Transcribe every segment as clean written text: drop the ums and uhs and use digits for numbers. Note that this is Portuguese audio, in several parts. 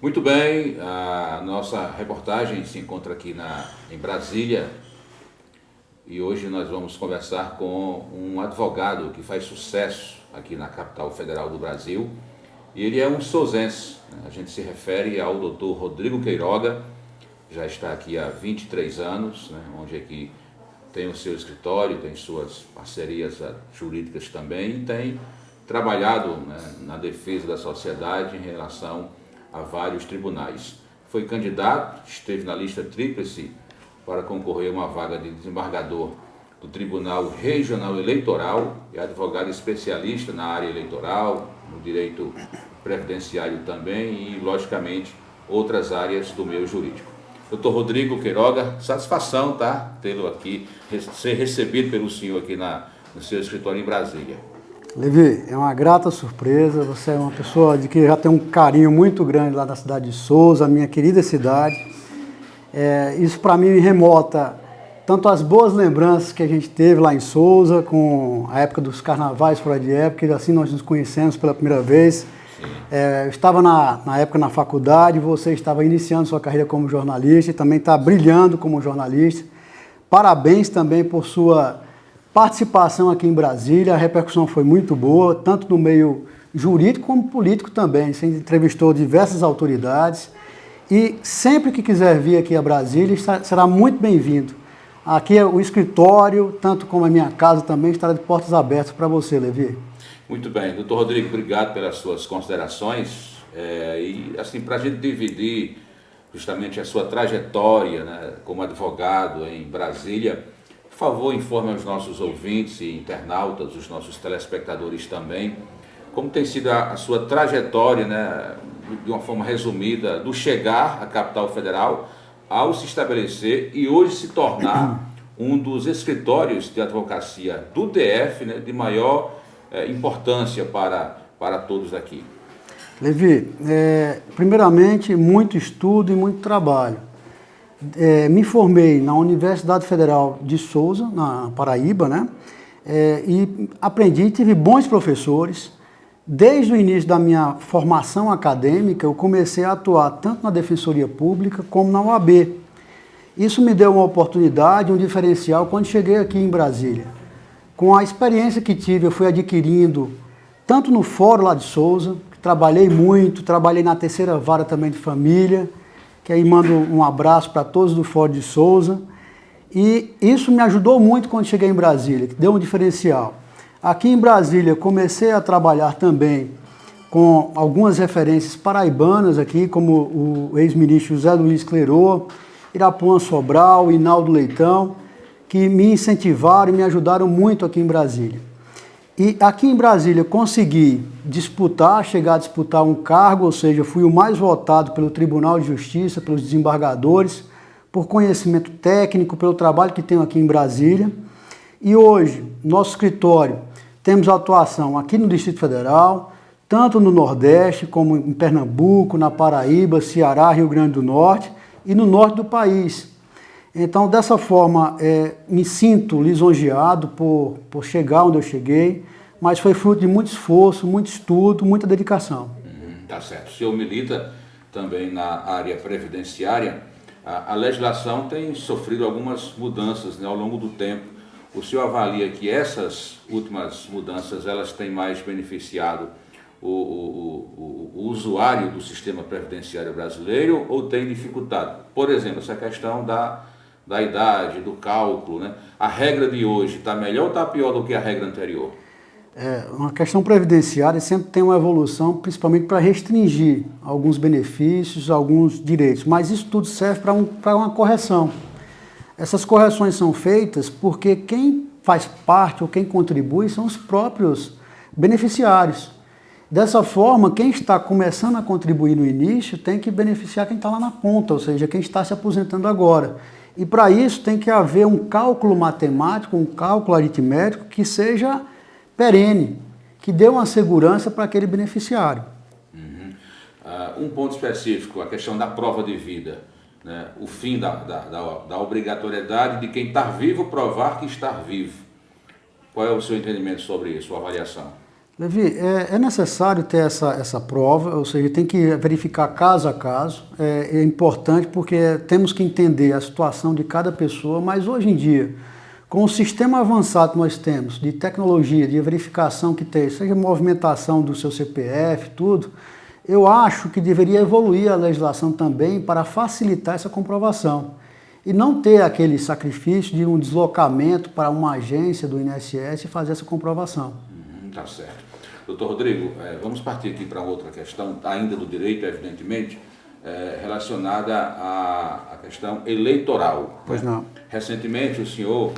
Muito bem, a nossa reportagem se encontra aqui em Brasília e hoje nós vamos conversar com um advogado que faz sucesso aqui na capital federal do Brasil e ele é um souzense. A gente se refere ao Dr. Rodrigo Queiroga, já está aqui há 23 anos, onde aqui tem o seu escritório, tem suas parcerias jurídicas também e tem trabalhado na defesa da sociedade em relação a vários tribunais. Foi candidato, esteve na lista tríplice para concorrer a uma vaga de desembargador do Tribunal Regional Eleitoral, é advogado especialista na área eleitoral, no direito previdenciário também e, logicamente, outras áreas do meio jurídico. Dr. Rodrigo Queiroga, satisfação, tê-lo aqui, ser recebido pelo senhor aqui no seu escritório em Brasília. Levi, é uma grata surpresa, você é uma pessoa de que já tem um carinho muito grande lá na cidade de Souza, minha querida cidade. Isso para mim me remota tanto as boas lembranças que a gente teve lá em Souza, com a época dos carnavais fora de época, e assim nós nos conhecemos pela primeira vez. Eu estava na época na faculdade, você estava iniciando sua carreira como jornalista e também está brilhando como jornalista. Parabéns também por sua participação aqui em Brasília, a repercussão foi muito boa, tanto no meio jurídico como político também. Você entrevistou diversas autoridades e sempre que quiser vir aqui a Brasília será muito bem-vindo. Aqui é o escritório, tanto como a minha casa também, estará de portas abertas para você, Levi. Muito bem, doutor Rodrigo, obrigado pelas suas considerações e assim, para a gente dividir justamente a sua trajetória como advogado em Brasília, por favor, informe aos nossos ouvintes e internautas, os nossos telespectadores também, como tem sido a sua trajetória, de uma forma resumida, do chegar à capital federal ao se estabelecer e hoje se tornar um dos escritórios de advocacia do DF, de maior importância para todos aqui. Levi, primeiramente, muito estudo e muito trabalho. Me formei na Universidade Federal de Souza, na Paraíba, e aprendi, tive bons professores. Desde o início da minha formação acadêmica, eu comecei a atuar tanto na Defensoria Pública como na OAB. Isso me deu uma oportunidade, um diferencial quando cheguei aqui em Brasília. Com a experiência que tive, eu fui adquirindo, tanto no Fórum lá de Souza, que trabalhei muito, trabalhei na terceira vara também de família, que aí mando um abraço para todos do Fórum de Souza. E isso me ajudou muito quando cheguei em Brasília, que deu um diferencial. Aqui em Brasília, comecei a trabalhar também com algumas referências paraibanas aqui, como o ex-ministro José Luiz Cleroa, Irapuã Sobral, Inaldo Leitão, que me incentivaram e me ajudaram muito aqui em Brasília. E aqui em Brasília consegui chegar a disputar um cargo, ou seja, fui o mais votado pelo Tribunal de Justiça, pelos desembargadores, por conhecimento técnico, pelo trabalho que tenho aqui em Brasília. E hoje, nosso escritório, temos atuação aqui no Distrito Federal, tanto no Nordeste, como em Pernambuco, na Paraíba, Ceará, Rio Grande do Norte e no Norte do país. Então, dessa forma, me sinto lisonjeado por chegar onde eu cheguei, mas foi fruto de muito esforço, muito estudo, muita dedicação. Tá certo. O senhor milita também na área previdenciária. A legislação tem sofrido algumas mudanças ao longo do tempo. O senhor avalia que essas últimas mudanças elas têm mais beneficiado o usuário do sistema previdenciário brasileiro ou tem dificultado? Por exemplo, essa questão da idade, do cálculo, A regra de hoje está melhor ou está pior do que a regra anterior? Uma questão previdenciária sempre tem uma evolução, principalmente para restringir alguns benefícios, alguns direitos, mas isso tudo serve para uma correção. Essas correções são feitas porque quem faz parte ou quem contribui são os próprios beneficiários. Dessa forma, quem está começando a contribuir no início tem que beneficiar quem está lá na ponta, ou seja, quem está se aposentando agora. E para isso tem que haver um cálculo matemático, um cálculo aritmético que seja perene, que dê uma segurança para aquele beneficiário. Um ponto específico, a questão da prova de vida. O fim da obrigatoriedade de quem está vivo provar que está vivo. Qual é o seu entendimento sobre isso, sua avaliação? Levi, é necessário ter essa prova, ou seja, tem que verificar caso a caso. É importante porque temos que entender a situação de cada pessoa, mas hoje em dia, com o sistema avançado que nós temos, de tecnologia, de verificação que tem, seja movimentação do seu CPF, tudo, eu acho que deveria evoluir a legislação também para facilitar essa comprovação. E não ter aquele sacrifício de um deslocamento para uma agência do INSS e fazer essa comprovação. Tá certo. Doutor Rodrigo, vamos partir aqui para outra questão, ainda do direito, evidentemente, relacionada à questão eleitoral. Pois não. Recentemente, o senhor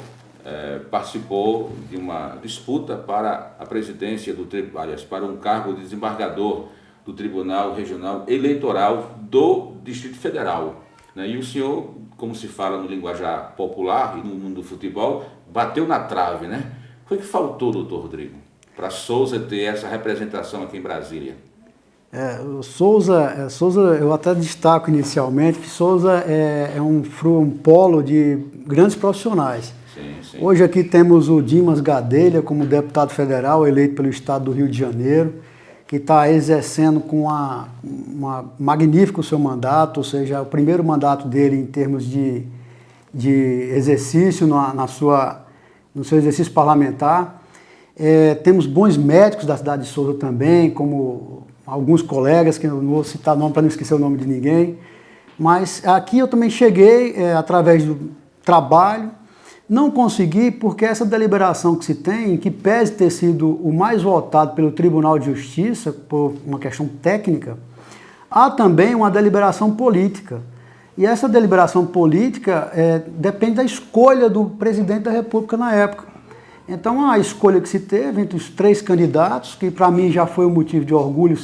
participou de uma disputa para a presidência para um cargo de desembargador do Tribunal Regional Eleitoral do Distrito Federal. Né? E o senhor, como se fala no linguajar popular e no mundo do futebol, bateu na trave, né? O que faltou, doutor Rodrigo, para Souza ter essa representação aqui em Brasília? O Souza, eu até destaco inicialmente que Souza é um polo de grandes profissionais. Sim, sim. Hoje aqui temos o Dimas Gadelha como deputado federal eleito pelo estado do Rio de Janeiro, que está exercendo com uma magnífico o seu mandato, ou seja, o primeiro mandato dele em termos de exercício no seu exercício parlamentar. Temos bons médicos da cidade de Souza também, como alguns colegas, que eu não vou citar nome para não esquecer o nome de ninguém. Mas aqui eu também cheguei através do trabalho, não consegui porque essa deliberação que se tem, que pese ter sido o mais votado pelo Tribunal de Justiça, por uma questão técnica, há também uma deliberação política. E essa deliberação política depende da escolha do presidente da República na época. Então, a escolha que se teve entre os 3 candidatos, que para mim já foi um motivo de orgulho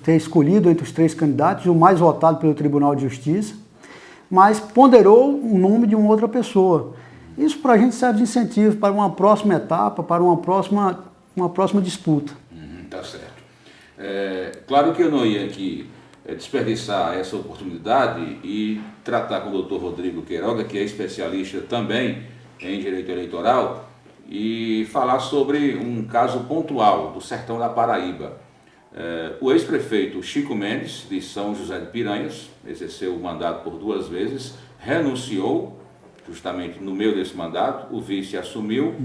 ter escolhido entre os 3 candidatos, o mais votado pelo Tribunal de Justiça, mas ponderou o nome de uma outra pessoa. Isso para a gente serve de incentivo para uma próxima etapa, para uma próxima disputa. Tá certo. Claro que eu não ia aqui desperdiçar essa oportunidade e tratar com o doutor Rodrigo Queiroga, que é especialista também em direito eleitoral, e falar sobre um caso pontual do sertão da Paraíba. O ex-prefeito Chico Mendes, de São José de Piranhas, exerceu o mandato por 2 vezes, renunciou justamente no meio desse mandato, o vice assumiu,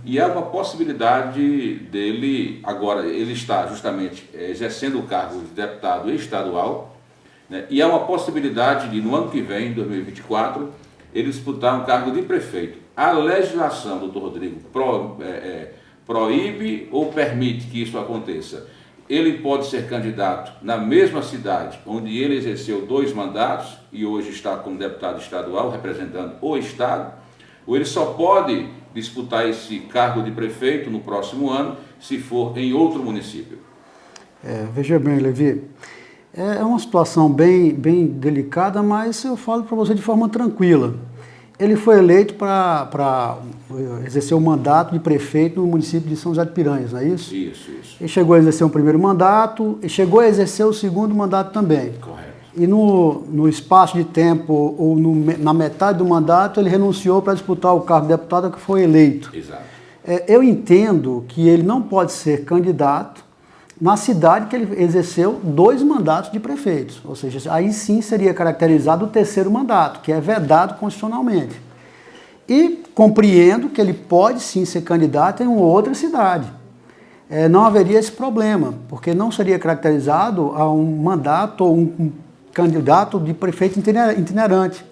e há uma possibilidade dele, agora ele está justamente exercendo o cargo de deputado estadual, né, e há uma possibilidade de no ano que vem, 2024, ele disputar um cargo de prefeito. A legislação, doutor Rodrigo, proíbe ou permite que isso aconteça? Ele pode ser candidato na mesma cidade onde ele exerceu 2 mandatos e hoje está como deputado estadual representando o estado, ou ele só pode disputar esse cargo de prefeito no próximo ano se for em outro município? Veja bem, Levi, é uma situação bem delicada, mas eu falo para você de forma tranquila. Ele foi eleito para exercer o mandato de prefeito no município de São José de Piranhas, não é isso? Isso. Ele chegou a exercer o primeiro mandato e chegou a exercer o segundo mandato também. Correto. E no espaço de tempo, ou na metade do mandato, ele renunciou para disputar o cargo de deputado que foi eleito. Exato. Eu entendo que ele não pode ser candidato na cidade que ele exerceu 2 mandatos de prefeitos. Ou seja, aí sim seria caracterizado o 3º mandato, que é vedado constitucionalmente. E compreendo que ele pode sim ser candidato em uma outra cidade. Não haveria esse problema, porque não seria caracterizado a um mandato ou um candidato de prefeito itinerante.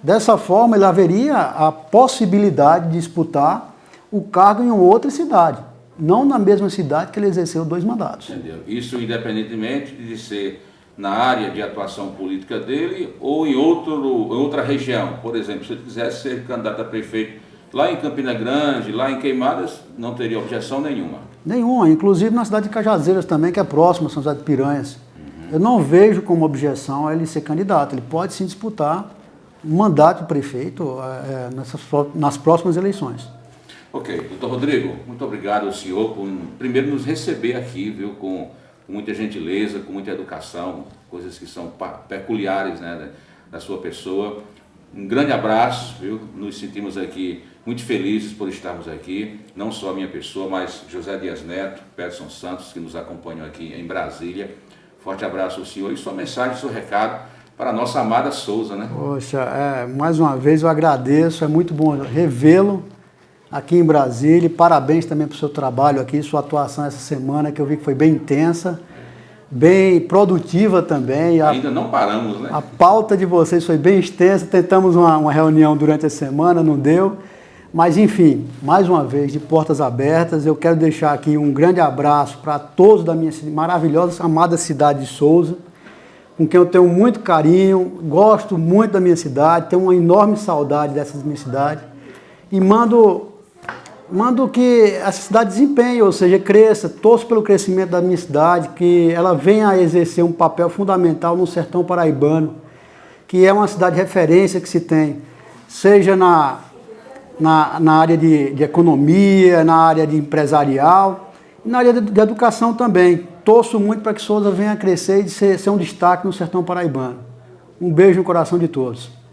Dessa forma, ele haveria a possibilidade de disputar o cargo em outra cidade, não na mesma cidade que ele exerceu 2 mandatos. Entendeu? Isso independentemente de ser na área de atuação política dele ou em outra região. Por exemplo, se ele quisesse ser candidato a prefeito lá em Campina Grande, lá em Queimadas, não teria objeção nenhuma. Nenhuma, inclusive na cidade de Cajazeiras também, que é próxima, São José de Piranhas. Eu não vejo como objeção ele ser candidato. Ele pode sim disputar um mandato de prefeito nas próximas eleições. Ok, doutor Rodrigo, muito obrigado ao senhor por primeiro nos receber aqui, viu, com muita gentileza, com muita educação, coisas que são peculiares, né, da sua pessoa. Um grande abraço, viu? Nos sentimos aqui muito felizes por estarmos aqui, não só a minha pessoa, mas José Dias Neto, Peterson Santos, que nos acompanham aqui em Brasília. Forte abraço ao senhor e sua mensagem, seu recado para a nossa amada Souza, né? Poxa, mais uma vez eu agradeço, é muito bom revê-lo aqui em Brasília. Parabéns também pelo seu trabalho aqui, sua atuação essa semana, que eu vi que foi bem intensa, bem produtiva também. Ainda não paramos, né? A pauta de vocês foi bem extensa, tentamos uma reunião durante a semana, não deu. Mas, enfim, mais uma vez, de portas abertas, eu quero deixar aqui um grande abraço para todos da minha maravilhosa, amada cidade de Souza, com quem eu tenho muito carinho, gosto muito da minha cidade, tenho uma enorme saudade dessa minha cidade. E mando que essa cidade desempenhe, ou seja, cresça, torço pelo crescimento da minha cidade, que ela venha a exercer um papel fundamental no sertão paraibano, que é uma cidade de referência que se tem, seja na área de economia, na área de empresarial, e na área de educação também. Torço muito para que Souza venha a crescer e ser um destaque no sertão paraibano. Um beijo no coração de todos.